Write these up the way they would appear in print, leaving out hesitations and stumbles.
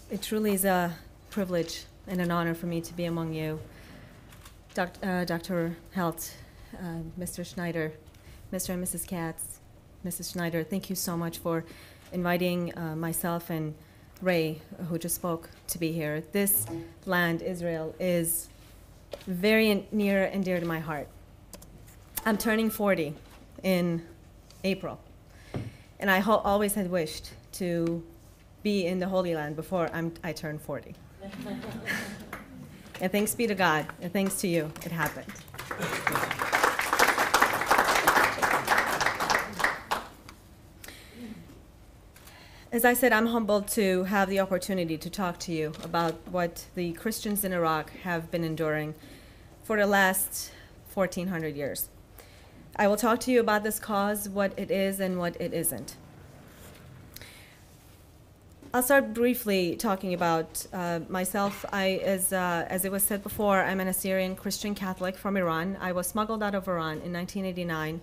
It truly is a privilege and an honor for me to be among you. Dr. Helt, Mr. Schneider, Mr. and Mrs. Katz, Mrs. Schneider, thank you so much for inviting myself and Ray, who just spoke, to be here. This land, Israel, is very near and dear to my heart. I'm turning 40 in April, and I always had wished to be in the Holy Land before I turned 40. And thanks be to God, and thanks to you, it happened. As I said, I'm humbled to have the opportunity to talk to you about what the Christians in Iraq have been enduring for the last 1,400 years. I will talk to you about this cause, what it is and what it isn't. I'll start briefly talking about myself. As it was said before, I'm an Assyrian Christian Catholic from Iran. I was smuggled out of Iran in 1989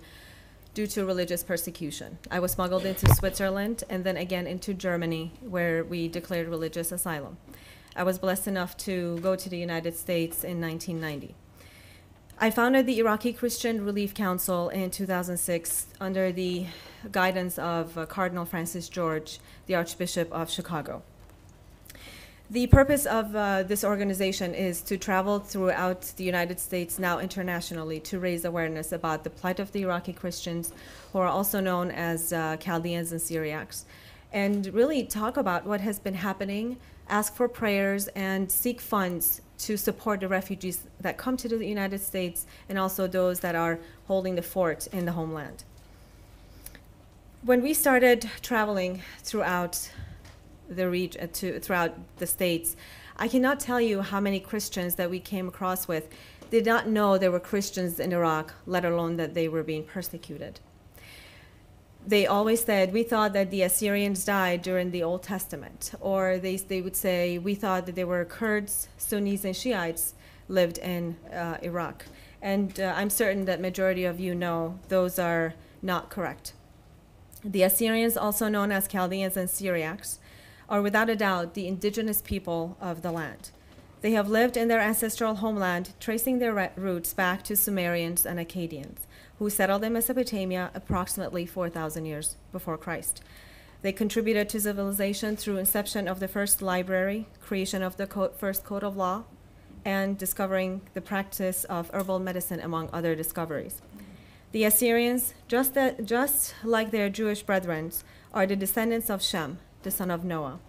due to religious persecution. I was smuggled into Switzerland and then again into Germany, where we declared religious asylum. I was blessed enough to go to the United States in 1990. I founded the Iraqi Christian Relief Council in 2006 under the guidance of Cardinal Francis George, the Archbishop of Chicago. The purpose of this organization is to travel throughout the United States, now internationally, to raise awareness about the plight of the Iraqi Christians, who are also known as Chaldeans and Syriacs, and really talk about what has been happening, ask for prayers, and seek funds to support the refugees that come to the United States and also those that are holding the fort in the homeland. When we started traveling throughout the region, throughout the states, I cannot tell you how many Christians that we came across with did not know there were Christians in Iraq, let alone that they were being persecuted. They always said, we thought that the Assyrians died during the Old Testament, or they would say, we thought that there were Kurds, Sunnis, and Shiites lived in Iraq. And I'm certain that majority of you know those are not correct. The Assyrians, also known as Chaldeans and Syriacs, are without a doubt the indigenous people of the land. They have lived in their ancestral homeland, tracing their roots back to Sumerians and Akkadians, who settled in Mesopotamia approximately 4,000 years before Christ. They contributed to civilization through inception of the first library, creation of the first code of law, and discovering the practice of herbal medicine, among other discoveries. The Assyrians, just like their Jewish brethren, are the descendants of Shem, the son of Noah,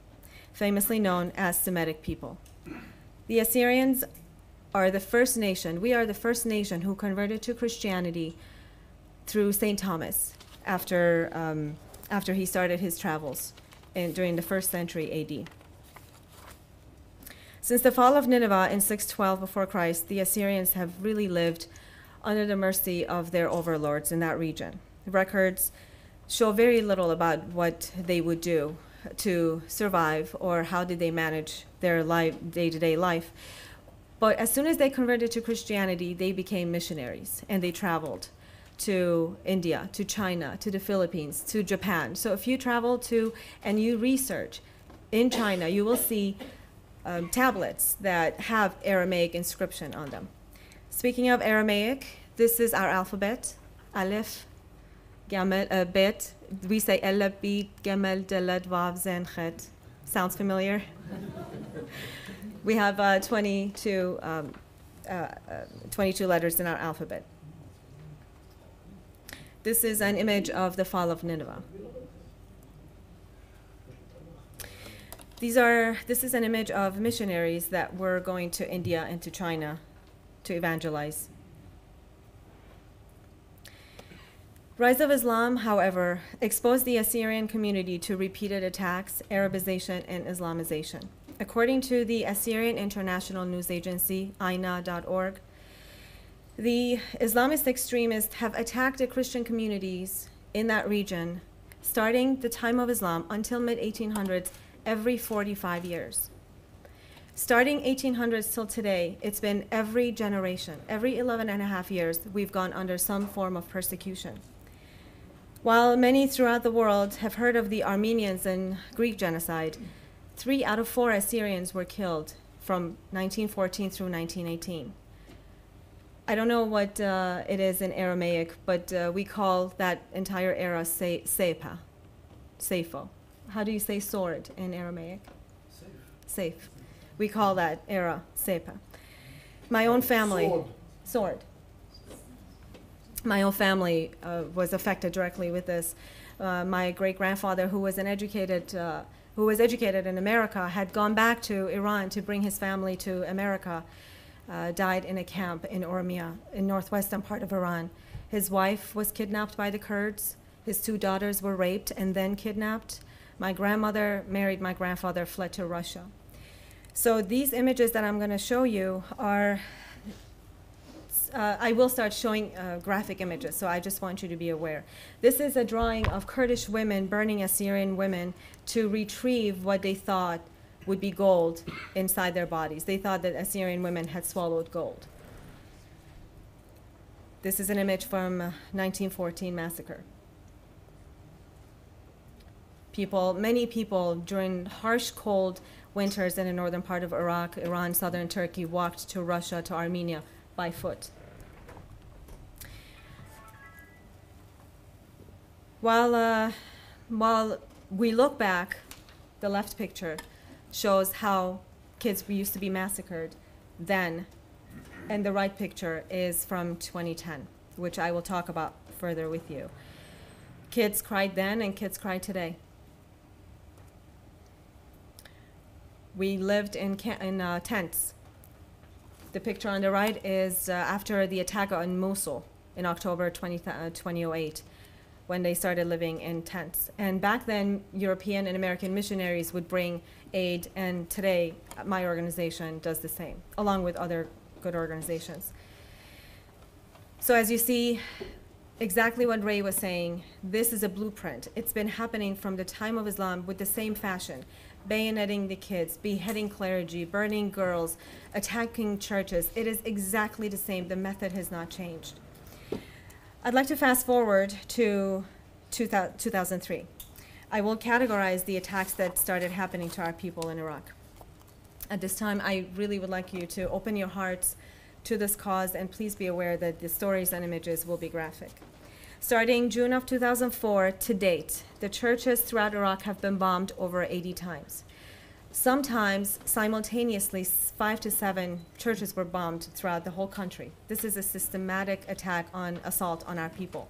famously known as Semitic people. The Assyrians are the first nation, we are the first nation who converted to Christianity through St. Thomas after he started his travels during the 1st century AD. Since the fall of Nineveh in 612 before Christ, the Assyrians have really lived under the mercy of their overlords in that region. Records show very little about what they would do to survive or how did they manage their day-to-day life. But as soon as they converted to Christianity, they became missionaries, and they traveled to India, to China, to the Philippines, to Japan. So if you travel to and you research in China, you will see tablets that have Aramaic inscription on them. Speaking of Aramaic, this is our alphabet, Aleph, Gamel, Bet. We say Ella, Bit, Gamel, Dalet, Vav, Zen, Chet. Sounds familiar? We have 22 letters in our alphabet. This is an image of the fall of Nineveh. This is an image of missionaries that were going to India and to China to evangelize. Rise of Islam, however, exposed the Assyrian community to repeated attacks, Arabization, and Islamization. According to the Assyrian International News Agency, INA.org, the Islamist extremists have attacked the Christian communities in that region starting the time of Islam until mid-1800s every 45 years. Starting 1800s till today, it's been every generation, every 11 and a half years, we've gone under some form of persecution. While many throughout the world have heard of the Armenians and Greek genocide, 3 out of 4 Assyrians were killed from 1914 through 1918. I don't know what it is in Aramaic, but we call that entire era Sepa, Seifo. How do you say sword in Aramaic? Safe. We call that era Sepa. My own family, sword. My own family was affected directly with this. My great-grandfather, who was educated in America, had gone back to Iran to bring his family to America. Died in a camp in Oromia, in northwestern part of Iran. His wife was kidnapped by the Kurds. His 2 daughters were raped and then kidnapped. My grandmother married my grandfather, fled to Russia. So these images that I'm going to show you are, I will start showing graphic images, so I just want you to be aware. This is a drawing of Kurdish women burning Assyrian women to retrieve what they thought would be gold inside their bodies. They thought that Assyrian women had swallowed gold. This is an image from 1914 massacre. Many people during harsh, cold winters in the northern part of Iraq, Iran, southern Turkey, walked to Russia, to Armenia by foot. While we look back, the left picture shows how kids used to be massacred then, and the right picture is from 2010, which I will talk about further with you. Kids cried then and kids cry today. We lived in tents. The picture on the right is after the attack on Mosul in October 2008, when they started living in tents. And back then, European and American missionaries would bring aid, and today my organization does the same, along with other good organizations. So as you see, exactly what Ray was saying, this is a blueprint. It's been happening from the time of Islam with the same fashion. Bayoneting the kids, beheading clergy, burning girls, attacking churches. It is exactly the same. The method has not changed. I'd like to fast forward to 2003. I will categorize the attacks that started happening to our people in Iraq. At this time, I really would like you to open your hearts to this cause, and please be aware that the stories and images will be graphic. Starting June of 2004 to date, the churches throughout Iraq have been bombed over 80 times. Sometimes, simultaneously, 5 to 7 churches were bombed throughout the whole country. This is a systematic assault on our people.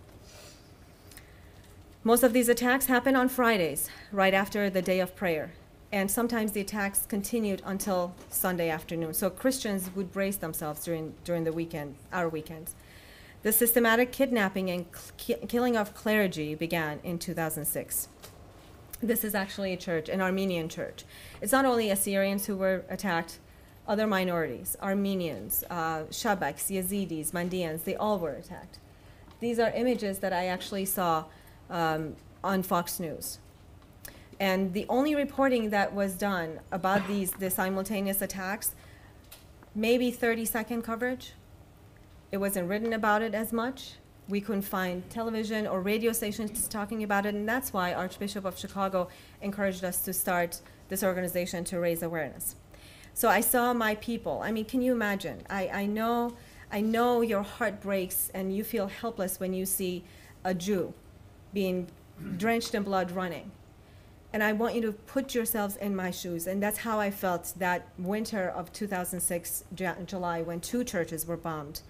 Most of these attacks happen on Fridays, right after the day of prayer. And sometimes the attacks continued until Sunday afternoon. So Christians would brace themselves during the weekend, our weekends. The systematic kidnapping and killing of clergy began in 2006. This is actually a church, an Armenian church. It's not only Assyrians who were attacked, other minorities, Armenians, Shabaks, Yazidis, Mandians, they all were attacked. These are images that I actually saw on Fox News. And the only reporting that was done about the simultaneous attacks, maybe 30-second coverage. It wasn't written about it as much. We couldn't find television or radio stations talking about it, and that's why Archbishop of Chicago encouraged us to start this organization to raise awareness. So I saw my people. I mean, can you imagine? I know your heart breaks and you feel helpless when you see a Jew being drenched in blood running. And I want you to put yourselves in my shoes. And that's how I felt that winter of 2006, July, when 2 churches were bombed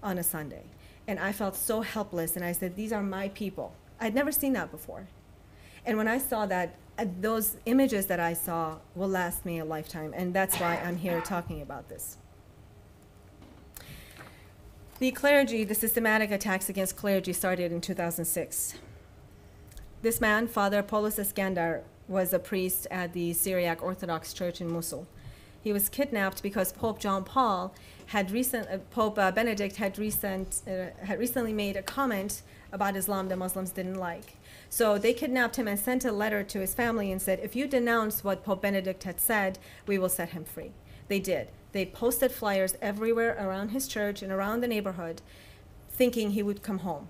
on a Sunday. And I felt so helpless, and I said, these are my people. I'd never seen that before. And when I saw that, those images that I saw will last me a lifetime, and that's why I'm here talking about this. The clergy, the systematic attacks against clergy started in 2006. This man, Father Paulus Iskandar, was a priest at the Syriac Orthodox Church in Mosul. He was kidnapped because Pope Benedict had recently made a comment about Islam that Muslims didn't like. So they kidnapped him and sent a letter to his family and said, if you denounce what Pope Benedict had said, we will set him free. They did. They posted flyers everywhere around his church and around the neighborhood, thinking he would come home.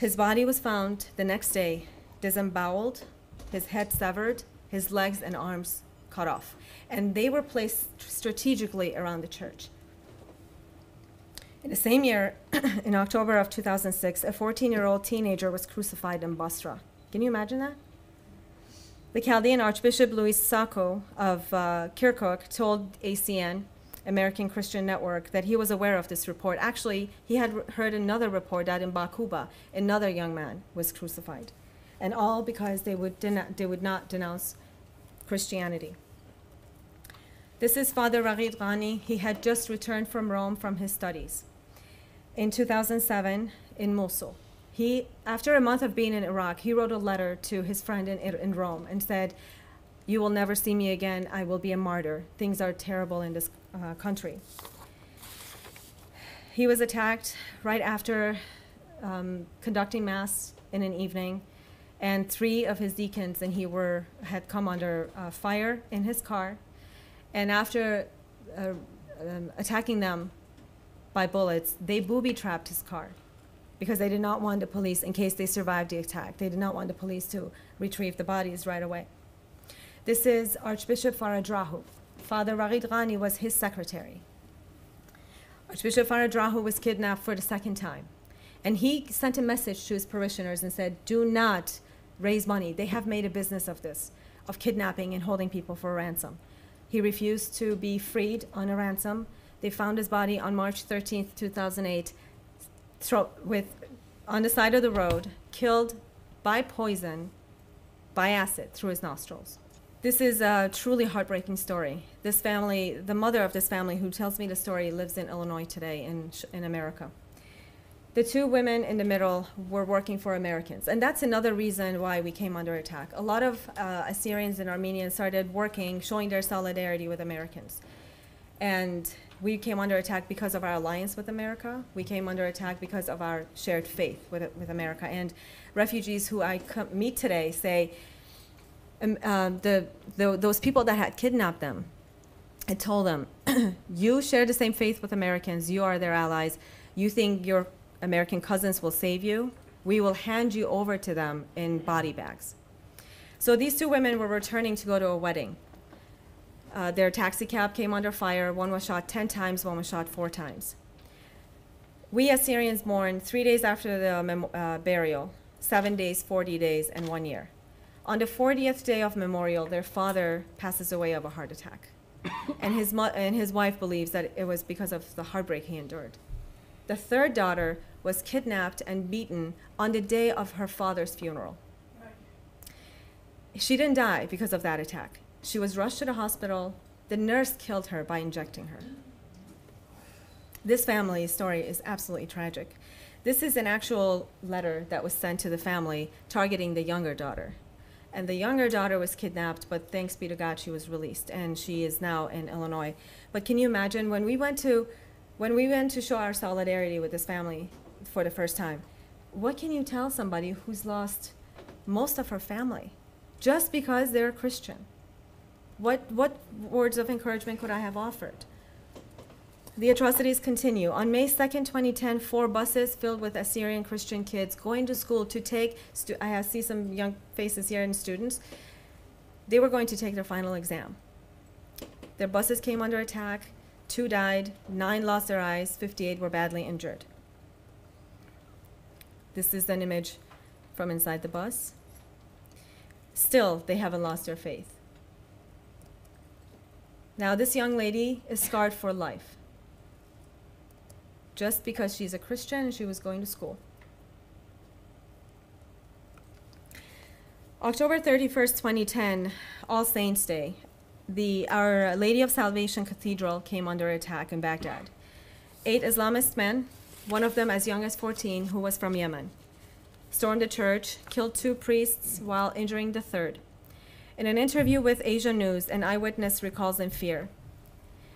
His body was found the next day, disemboweled, his head severed, his legs and arms cut off. And they were placed strategically around the church. In the same year, in October of 2006, a 14-year-old teenager was crucified in Basra. Can you imagine that? The Chaldean Archbishop Louis Sacco of Kirkuk told ACN, American Christian Network, that he was aware of this report. Actually, he had heard another report that in Bakuba, another young man was crucified. And all because they would not denounce Christianity. This is Father Raghid Ghani. He had just returned from Rome from his studies in 2007 in Mosul. After a month of being in Iraq, he wrote a letter to his friend in Rome and said, "You will never see me again. I will be a martyr. Things are terrible in this country." He was attacked right after conducting Mass in an evening, and 3 of his deacons and he had come under fire in his car. And after attacking them by bullets, they booby-trapped his car because they did not want the police, in case they survived the attack, they did not want the police to retrieve the bodies right away. This is Archbishop Faradrahu. Father Raghid Ghani was his secretary. Archbishop Faradrahu was kidnapped for the 2nd time. And he sent a message to his parishioners and said, "Do not raise money. They have made a business of this, of kidnapping and holding people for ransom." He refused to be freed on a ransom. They found his body on March 13th, 2008, on the side of the road, killed by poison, by acid, through his nostrils. This is a truly heartbreaking story. This family, the mother of this family who tells me the story, lives in Illinois today in America. The 2 women in the middle were working for Americans, and that's another reason why we came under attack. A lot of Assyrians and Armenians started working, showing their solidarity with Americans. And we came under attack because of our alliance with America. We came under attack because of our shared faith with America. And refugees who I meet today say, those people that had kidnapped them, I told them, "You share the same faith with Americans. You are their allies. You think your American cousins will save you? We will hand you over to them in body bags." So these 2 women were returning to go to a wedding. Their taxi cab came under fire. One was shot 10 times, one was shot 4 times. We Assyrians mourned 3 days after the burial, 7 days, 40 days, and 1 year. On the 40th day of memorial, their father passes away of a heart attack. And his wife believes that it was because of the heartbreak he endured. The 3rd daughter was kidnapped and beaten on the day of her father's funeral. She didn't die because of that attack. She was rushed to the hospital. The nurse killed her by injecting her. This family's story is absolutely tragic. This is an actual letter that was sent to the family targeting the younger daughter. And the younger daughter was kidnapped, but thanks be to God, she was released, and she is now in Illinois. But can you imagine when we went to show our solidarity with this family for the first time, what can you tell somebody who's lost most of her family just because they're a Christian? What words of encouragement could I have offered? The atrocities continue. On May 2nd, 2010, 4 buses filled with Assyrian Christian kids going to school to take, I see some young faces here and students, they were going to take their final exam. Their buses came under attack, 2 died, 9 lost their eyes, 58 were badly injured. This is an image from inside the bus. Still, they haven't lost their faith. Now, this young lady is scarred for life, just because she's a Christian and she was going to school. October 31st, 2010, All Saints Day, Our Lady of Salvation Cathedral came under attack in Baghdad. 8 Islamist men, one of them as young as 14, who was from Yemen, stormed the church, killed 2 priests while injuring the 3rd. In an interview with Asia News, an eyewitness recalls in fear.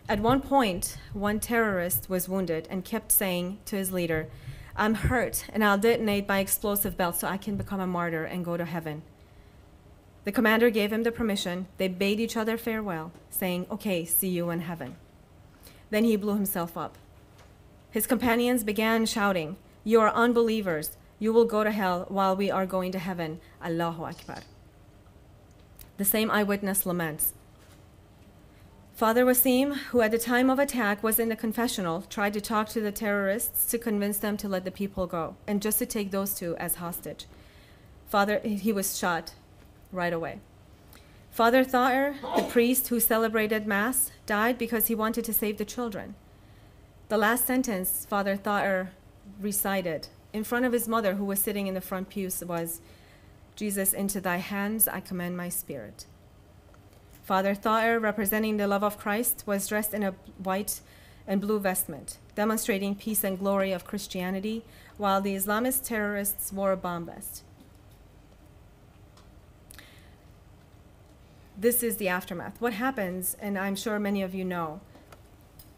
At one point, one terrorist was wounded and kept saying to his leader, "I'm hurt and I'll detonate my explosive belt so I can become a martyr and go to heaven." The commander gave him the permission. They bade each other farewell, saying, "Okay, see you in heaven." Then he blew himself up. His companions began shouting, "You are unbelievers. You will go to hell while we are going to heaven. Allahu Akbar." The same eyewitness laments. Father Wasim, who at the time of attack was in the confessional, tried to talk to the terrorists to convince them to let the people go and just to take those two as hostage. He was shot right away. Father Tha'ir, the priest who celebrated Mass, died because he wanted to save the children. The last sentence Father Tha'ir recited in front of his mother, who was sitting in the front pews, was, "Jesus, into thy hands I commend my spirit." Father Tha'ir, representing the love of Christ, was dressed in a white and blue vestment, demonstrating peace and glory of Christianity, while the Islamist terrorists wore a bomb vest. This is the aftermath. What happens, and I'm sure many of you know,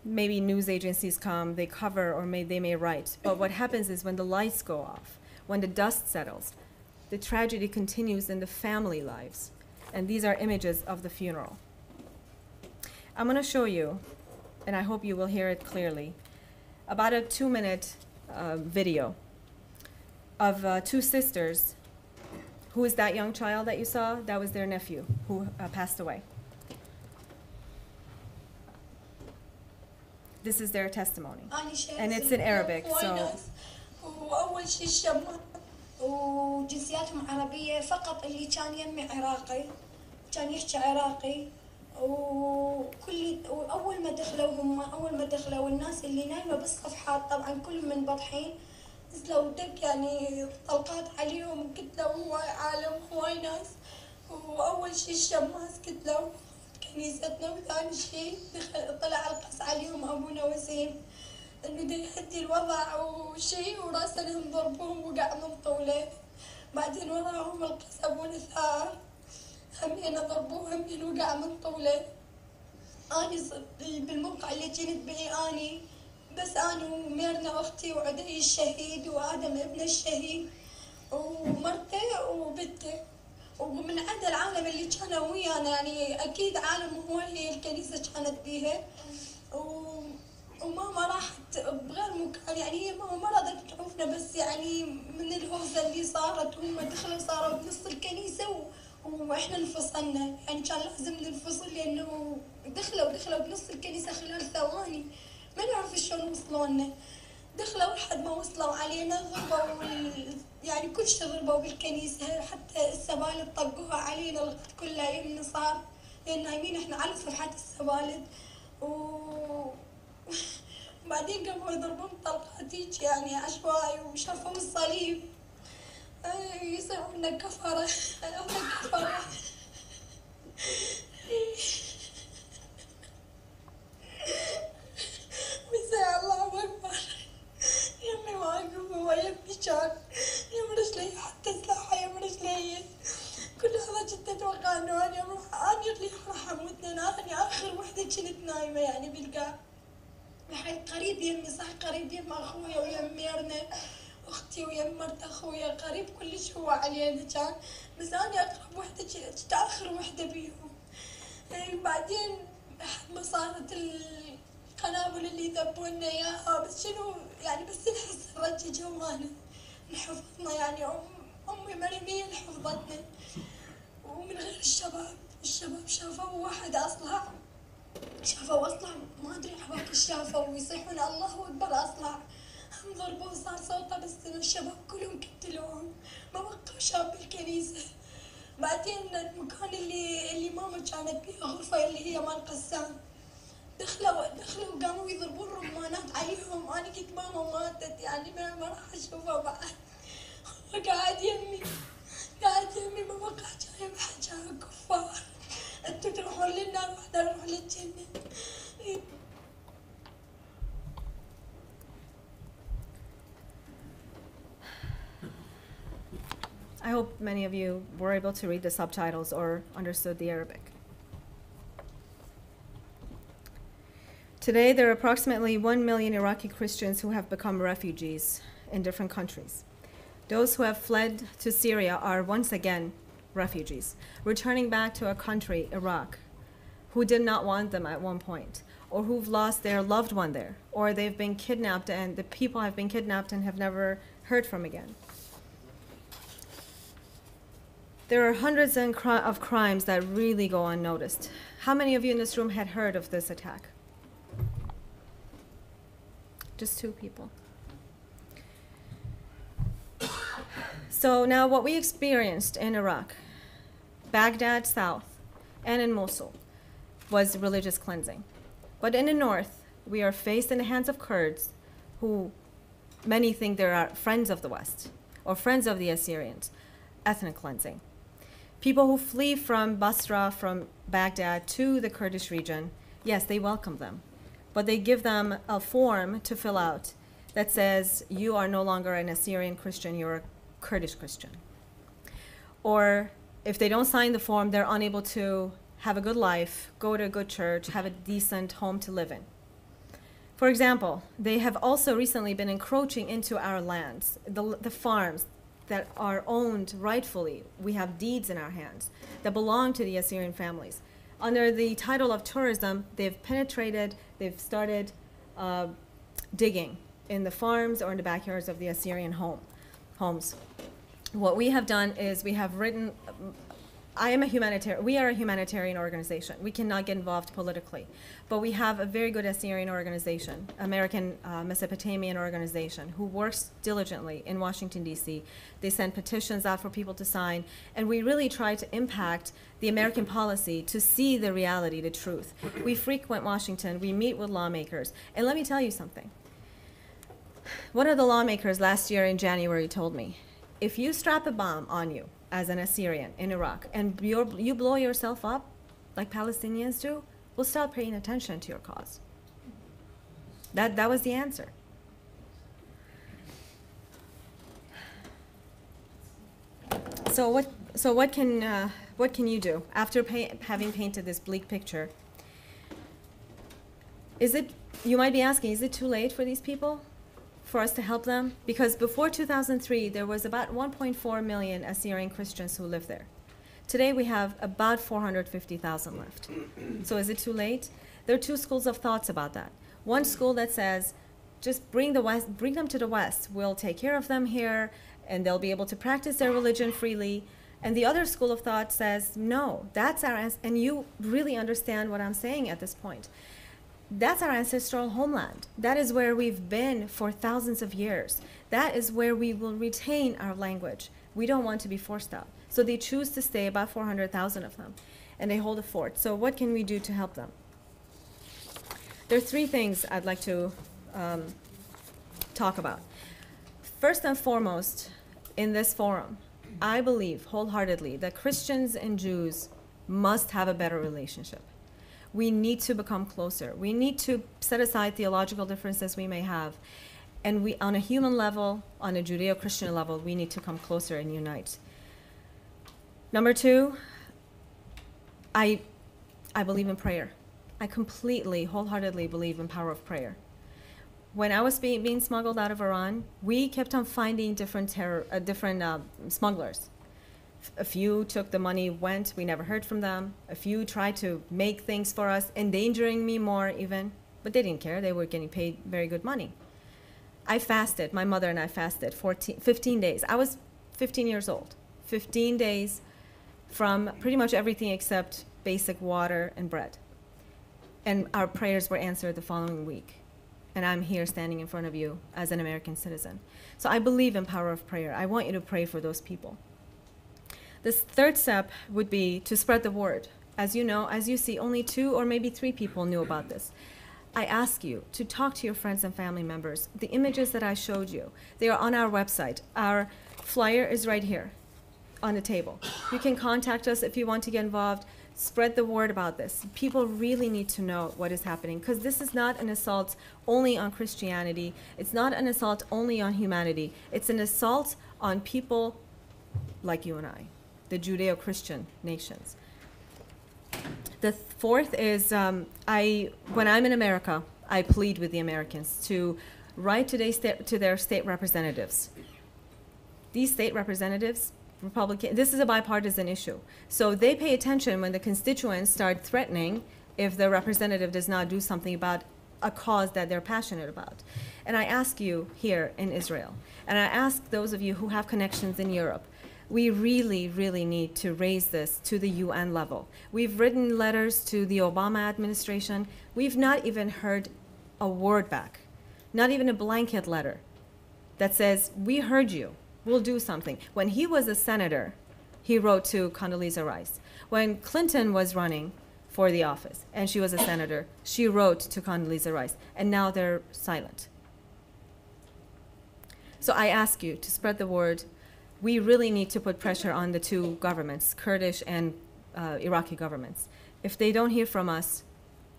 maybe news agencies come, they cover, or they may write, but what happens is when the lights go off, when the dust settles, the tragedy continues in the family lives. And these are images of the funeral. I'm going to show you, and I hope you will hear it clearly, about a 2-minute video of two sisters. Who is that young child that you saw? That was their nephew who passed away. This is their testimony. And it's in Arabic, so. وجنسياتهم عربية فقط اللي كان يمي عراقي كان يحكي عراقي وأول ما دخلوا الناس اللي نايمة بالصفحات طبعا كلهم منبطحين نزلوا دق يعني طلقات عليهم قتلوا عالم هواي ناس وأول شي الشماس قتلوا كنيستنا وثاني شي طلع القص عليهم أبونا وسيم انه دا يهدي الوضع وشي وراسلهم ضربوهم وقع من طوله بعدين وراهم القص ابونا ثار همين ضربوه همين وقع من طوله اني بالموقع اللي كنت بيه اني بس اني وميرنا اختي وعدي الشهيد وادم ابن الشهيد ومرته وبنته ومن عند العالم اللي كانوا ويانا يعني اكيد عالم هو هي الكنيسه كانت بيها وماما راحت بغير مكان يعني هي ماما ما رضت تعوفنا بس يعني من الهوزه اللي صارت وهم دخلوا صاروا بنص الكنيسه واحنا انفصلنا يعني كان لازم ننفصل لانه دخلوا بنص الكنيسه خلال ثواني ما نعرف شلون وصلوا لنا دخلوا لحد ما وصلوا علينا ضربوا يعني كل شيء ضربوا بالكنيسه حتى السبالد طقوها علينا الغد كلها يمنا صار لان نايمين احنا على صفحات السبالد وبعدين قاموا يضربون طلقات هيك يعني عشوائي وشافوا الصليب يصيحوا لنا كفرة كفرة ويصيح الله أكبر يمي واقف ويمي كان يمرش لي حتى سلاحه يمرش لي كل هذا كنت أتوقع إنه أنا اللي راح أموت أنا آخر وحدة كنت نايمة يعني بالقاع الحين قريب يمي صح قريب يم أخويا ويم ميرنا أختي ويم مرت أخويا قريب كلش هو علينا كان بس أنا أقرب وحدة كنت آخر وحدة بيهم بعدين لحد ما صارت القنابل اللي ذبونا إياها بس شنو يعني بس نحس الرجة جوانا انحفظنا يعني أمي مريم هي اللي حفظتنا ومن غير الشباب شافوا واحد أصلع شافوا أصلع ما أدري عباك شافوا ويصيحون الله أكبر أصلع هم ضربوه صار صوته بس الشباب كلهم قتلوهم ما بقوا شاب بالكنيسة بعدين المكان اللي ماما كانت بيه غرفة اللي هي مال قسام دخلوا وقاموا يضربون رمانات عليهم أنا قلت ماما ماتت يعني ما راح أشوفها بعد وقاعد يمي ما بقى جاي بحجاها كفار انتوا تروحون للنار واحنا نروح للجنة. I hope many of you were able to read the subtitles or understood the Arabic. Today, there are approximately 1 million Iraqi Christians who have become refugees in different countries. Those who have fled to Syria are once again refugees, returning back to a country, Iraq, who did not want them at one point, or who've lost their loved one there, or they've been kidnapped and the people have been kidnapped and have never heard from again. There are hundreds of crimes that really go unnoticed. How many of you in this room had heard of this attack? Just 2 people. So now what we experienced in Iraq, Baghdad south, and in Mosul, was religious cleansing. But in the north, we are faced in the hands of Kurds, who many think they are friends of the West, or friends of the Assyrians, ethnic cleansing. People who flee from Basra, from Baghdad to the Kurdish region, yes, they welcome them, but they give them a form to fill out that says, you are no longer an Assyrian Christian, you're a Kurdish Christian. Or if they don't sign the form, they're unable to have a good life, go to a good church, have a decent home to live in. For example, they have also recently been encroaching into our lands, the farms that are owned rightfully. We have deeds in our hands that belong to the Assyrian families. Under the title of tourism, they've penetrated, they've started digging in the farms or in the backyards of the Assyrian homes. What we have done is we have written, we are a humanitarian organization. We cannot get involved politically, but we have a very good Assyrian organization, American Mesopotamian organization, who works diligently in Washington, D.C. They send petitions out for people to sign, and we really try to impact the American policy to see the reality, the truth. We frequent Washington, we meet with lawmakers, and let me tell you something. One of the lawmakers last year in January told me, if you strap a bomb on you as an Assyrian in Iraq and you blow yourself up like Palestinians do, we'll stop paying attention to your cause. That was the answer. So what can you do after having painted this bleak picture? You might be asking, is it too late for these people? For us to help them? Because before 2003, there was about 1.4 million Assyrian Christians who lived there. Today, we have about 450,000 left. So is it too late? There are 2 schools of thoughts about that. One school that says, just bring them to the West. We'll take care of them here, and they'll be able to practice their religion freely. And the other school of thought says, no, that's and you really understand what I'm saying at this point. That's our ancestral homeland. That is where we've been for thousands of years. That is where we will retain our language. We don't want to be forced out. So they choose to stay, about 400,000 of them, and they hold a fort. So what can we do to help them? There are 3 things I'd like to talk about. First and foremost, in this forum, I believe wholeheartedly that Christians and Jews must have a better relationship. We need to become closer. We need to set aside theological differences we may have. And we, on a human level, on a Judeo-Christian level, we need to come closer and unite. Number 2, I believe in prayer. I completely, wholeheartedly believe in power of prayer. When I was being smuggled out of Iran, we kept on finding different smugglers. A few took the money, went, we never heard from them. A few tried to make things for us, endangering me more even, but they didn't care. They were getting paid very good money. I fasted, my mother and I fasted 15 days. I was 15 years old. 15 days from pretty much everything except basic water and bread. And our prayers were answered the following week. And I'm here standing in front of you as an American citizen. So I believe in power of prayer. I want you to pray for those people. This 3rd step would be to spread the word. As you know, as you see, only 2 or maybe 3 people knew about this. I ask you to talk to your friends and family members. The images that I showed you, they are on our website. Our flyer is right here on the table. You can contact us if you want to get involved. Spread the word about this. People really need to know what is happening, because this is not an assault only on Christianity. It's not an assault only on humanity. It's an assault on people like you and I, the Judeo-Christian nations. The 4th is, when I'm in America, I plead with the Americans to write to their state representatives. These state representatives, Republican, this is a bipartisan issue. So they pay attention when the constituents start threatening if the representative does not do something about a cause that they're passionate about. And I ask you here in Israel, and I ask those of you who have connections in Europe, We really, really need to raise this to the UN level. We've written letters to the Obama administration. We've not even heard a word back, not even a blanket letter that says, we heard you, we'll do something. When he was a senator, he wrote to Condoleezza Rice. When Clinton was running for the office and she was a senator, she wrote to Condoleezza Rice, and now they're silent. So I ask you to spread the word. We really need to put pressure on the two governments, Kurdish and Iraqi governments. If they don't hear from us,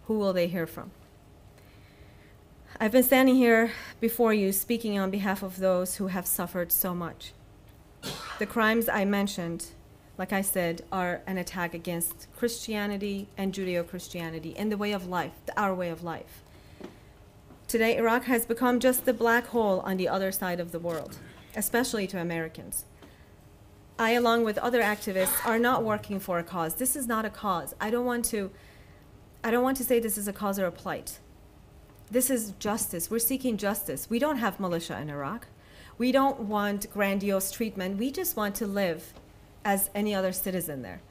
who will they hear from? I've been standing here before you speaking on behalf of those who have suffered so much. The crimes I mentioned, like I said, are an attack against Christianity and Judeo-Christianity and the way of life, our way of life. Today, Iraq has become just the black hole on the other side of the world, especially to Americans. I, along with other activists, are not working for a cause. This is not a cause. I don't want to say this is a cause or a plight. This is justice. We're seeking justice. We don't have militia in Iraq. We don't want grandiose treatment. We just want to live as any other citizen there.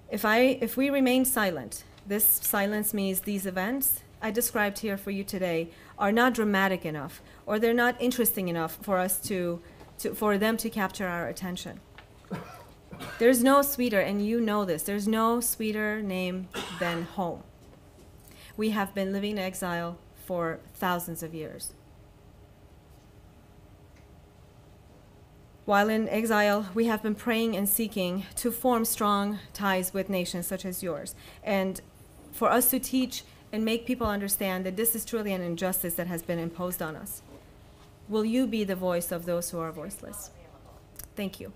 If we remain silent, this silence means these events I described here for you today are not dramatic enough, or they're not interesting enough for us for them to capture our attention. There's no sweeter, and you know this, there's no sweeter name than home. We have been living in exile for thousands of years. While in exile, we have been praying and seeking to form strong ties with nations such as yours, and for us to teach and make people understand that this is truly an injustice that has been imposed on us. Will you be the voice of those who are voiceless? Thank you.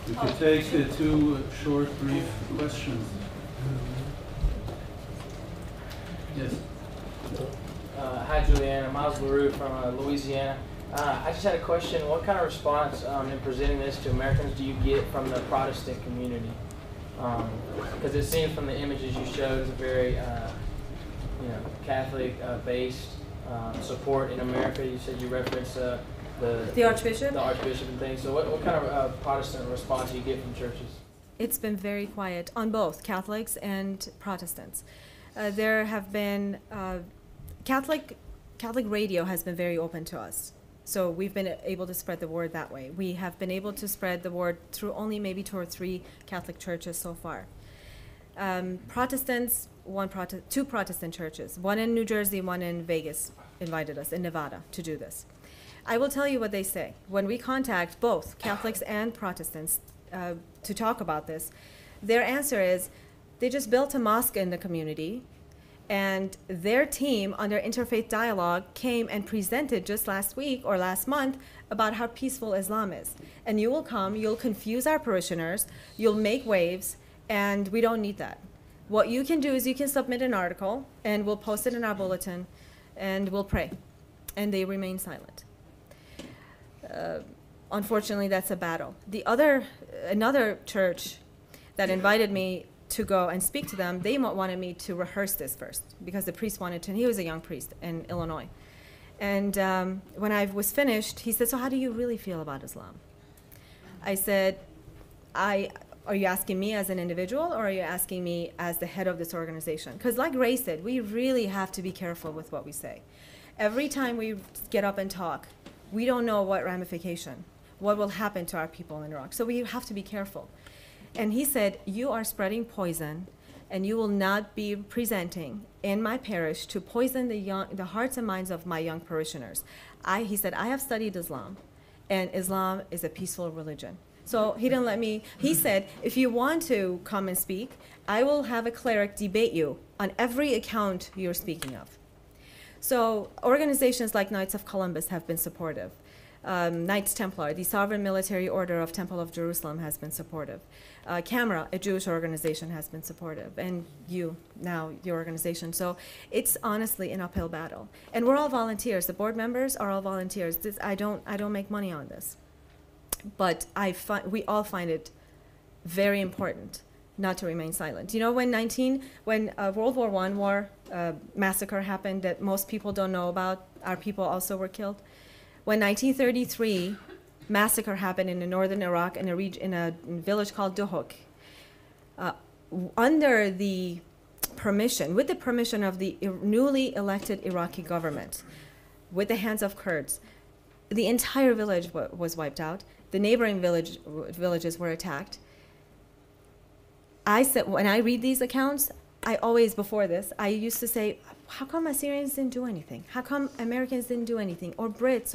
We could take two short, brief questions. Yes. Hi, Juliana. Miles LaRue from Louisiana. I just had a question. What kind of response in presenting this to Americans do you get from the Protestant community? Because it seems from the images you showed it's a very Catholic-based support in America. You said you referenced the Archbishop? The Archbishop and things. So what kind of Protestant response do you get from churches? It's been very quiet on both Catholics and Protestants. There have been, Catholic radio has been very open to us. So we've been able to spread the word that way. We have been able to spread the word through only maybe 2 or 3 Catholic churches so far. Protestants, two Protestant churches, one in New Jersey, one in Vegas, invited us, in Nevada, to do this. I will tell you what they say. When we contact both Catholics and Protestants to talk about this, their answer is they just built a mosque in the community, and their team under Interfaith Dialogue came and presented just last week or last month about how peaceful Islam is. And you will come, you'll confuse our parishioners, you'll make waves, and we don't need that. What you can do is you can submit an article, and we'll post it in our bulletin, and we'll pray. And they remain silent. Unfortunately, that's a battle. Another church that invited me to go and speak to them, they wanted me to rehearse this first because the priest wanted to, and he was a young priest in Illinois. And when I was finished, he said, so how do you really feel about Islam? I said, are you asking me as an individual, or are you asking me as the head of this organization? Because like Ray said, we really have to be careful with what we say. Every time we get up and talk, we don't know what ramification, what will happen to our people in Iraq. So we have to be careful. And he said, you are spreading poison, and you will not be presenting in my parish to poison the hearts and minds of my young parishioners. He said, I have studied Islam, and Islam is a peaceful religion. So he didn't let me. He said, if you want to come and speak, I will have a cleric debate you on every account you're speaking of. So organizations like Knights of Columbus have been supportive. Knights Templar, the Sovereign Military Order of Temple of Jerusalem, has been supportive. Camera, a Jewish organization, has been supportive, and your organization. So it's honestly an uphill battle. And we're all volunteers. The board members are all volunteers. I don't make money on this. But we all find it very important not to remain silent. You know, when World War I massacre happened that most people don't know about, our people also were killed. When 1933 massacre happened in the northern Iraq in a village called Duhok, with the permission of the newly elected Iraqi government, with the hands of Kurds, the entire village was wiped out. The neighboring villages were attacked. I said, when I read these accounts, before this, I used to say, how come Assyrians didn't do anything? How come Americans didn't do anything? Or Brits,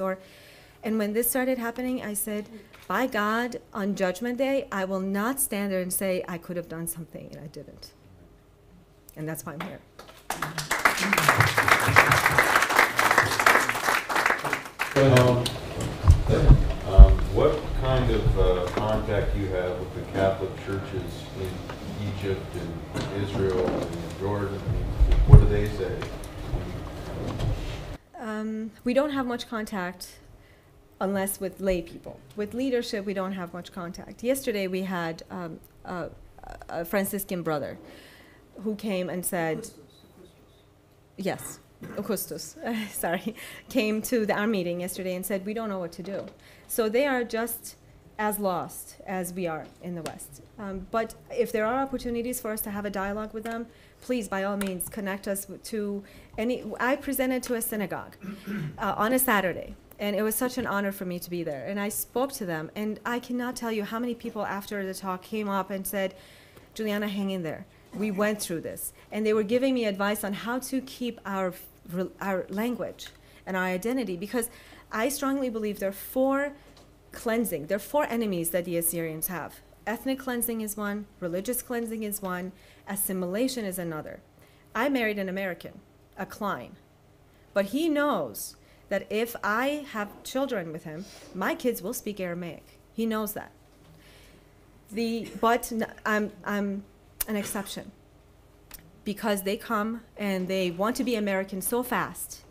and when this started happening, I said, by God, on Judgment Day, I will not stand there and say, I could have done something, and I didn't. And that's why I'm here. What kind of contact you have with the Catholic churches in Egypt and Israel and Jordan? What do they say? We don't have much contact unless with lay people. With leadership, we don't have much contact. Yesterday, we had a Franciscan brother who came and said, yes, Augustus, sorry, came to our meeting yesterday and said, we don't know what to do. So they are just as lost as we are in the West. But if there are opportunities for us to have a dialogue with them, please, by all means, connect us to any. I presented to a synagogue on a Saturday, and it was such an honor for me to be there. And I spoke to them, and I cannot tell you how many people after the talk came up and said, Juliana, hang in there. We went through this. And they were giving me advice on how to keep our language and our identity, because I strongly believe there are four enemies that the Assyrians have. Ethnic cleansing is one, religious cleansing is one, assimilation is another. I married an American, a Klein, but he knows that if I have children with him, my kids will speak Aramaic. He knows that. But I'm an exception, because they come and they want to be American so fast,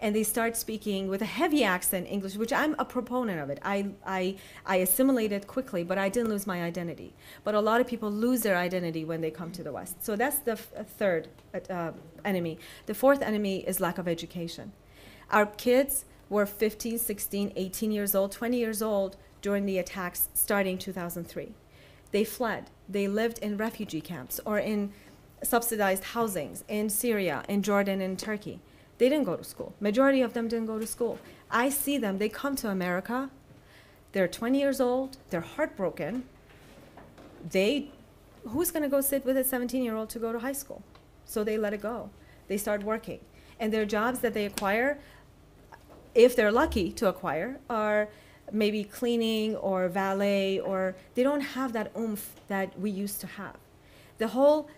and they start speaking with a heavy accent English, which I'm a proponent of it. I assimilated quickly, but I didn't lose my identity. But a lot of people lose their identity when they come to the West. So that's the third enemy. The fourth enemy is lack of education. Our kids were 15, 16, 18 years old, 20 years old during the attacks starting 2003. They fled. They lived in refugee camps or in subsidized housings in Syria, in Jordan, and Turkey. They didn't go to school. Majority of them didn't go to school. I see them. They come to America. They're 20 years old. They're heartbroken. Who's going to go sit with a 17-year-old to go to high school? So they let it go. They start working. And their jobs that they acquire, if they're lucky to acquire, are maybe cleaning or valet, or they don't have that oomph that we used to have. The whole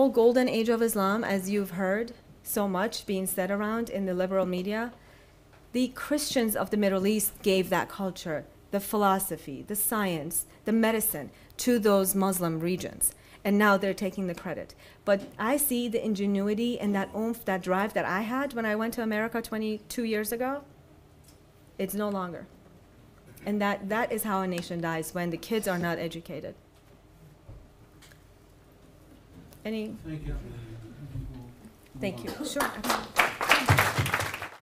golden age of Islam, as you've heard so much being said around in the liberal media, the Christians of the Middle East gave that culture, the philosophy, the science, the medicine to those Muslim regions. And now they're taking the credit. But I see the ingenuity and that oomph, that drive that I had when I went to America 22 years ago. It's no longer. And that is how a nation dies, when the kids are not educated. Any? Thank you. Thank you. Sure.